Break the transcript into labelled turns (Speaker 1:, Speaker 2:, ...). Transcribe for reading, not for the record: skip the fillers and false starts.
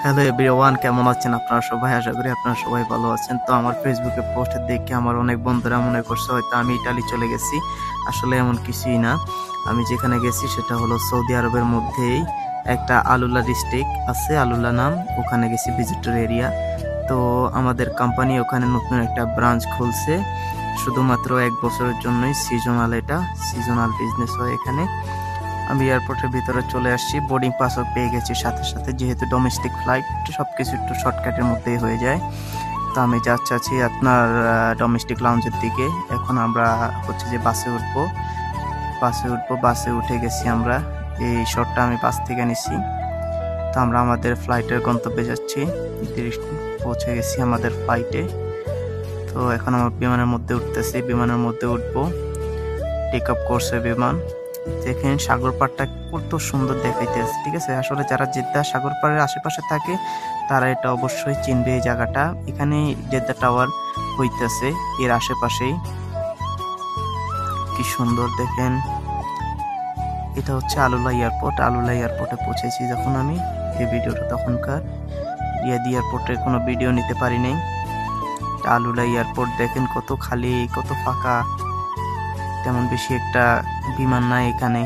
Speaker 1: Hello everyone, কেমন আছেন আপনারা সবাই? আশা করি আপনারা সবাই ভালো আছেন। তো আমার ফেসবুকে পোস্ট দেখে আমার অনেক বন্ধুরা মনে করছে হয়তো আমি ইটালি চলে গেছি। আসলে এমন কিছুই না। আমি যেখানে গেছি সেটা হলো সৌদি আরবের মধ্যেই একটা আলুলা ডিস্ট্রিক্ট আছে, আলুলা নাম। ওখানে গেছি ভিজিটর এরিয়া। তো আমাদের কোম্পানি ওখানে নতুন একটা ব্রাঞ্চ খুলছে, শুধুমাত্র 1 বছরের জন্যই। এটা সিজনাল বিজনেস হয় এখানে। আমি এয়ারপোর্টের ভিতরে চলে আসছি, বোর্ডিং পাসও পেয়ে গেছি সাথে সাথে, যেহেতু ডোমেস্টিক ফ্লাইট সবকিছু একটু শর্টকাটের মধ্যেই হয়ে যায়। তো আমি যাচ্ছি আপনার ডোমেস্টিক লাউঞ্জের দিকে। এখন আমরা হচ্ছে যে বাসে উঠে গেছি আমরা। এই শটটা আমি বাস থেকে নিছি। তো আমরা আমাদের ফ্লাইটের গন্তব্যে যাচ্ছি, পৌঁছে গেছি আমাদের ফ্লাইটে। তো এখন আমার বিমানের মধ্যে বিমানের মধ্যে উঠবো। টেক আপ করছে বিমান। দেখেন সাগর পাড়টা কত সুন্দর দেখাইতেছে, ঠিক আছে। আসলে যারা জেদ্দা সাগর পাড়ের আশেপাশে থাকে তারা এটা অবশ্যই চিনবে এই জায়গাটা। এখানে জেদ্দা টাওয়ার হইতেছে, এর আশেপাশেই। কি সুন্দর দেখেন। এটা হচ্ছে আলুলা এয়ারপোর্ট। আলুলা এয়ারপোর্টে পৌঁছেছি যখন আমি। এই ভিডিওটা তখনকার রিয়াদ এয়ারপোর্টের কোনো ভিডিও নিতে পারি নাই। আলুলা এয়ারপোর্ট দেখেন কত খালি, কত ফাঁকা, তেমন বেশি একটা বিমান নাই এখানে।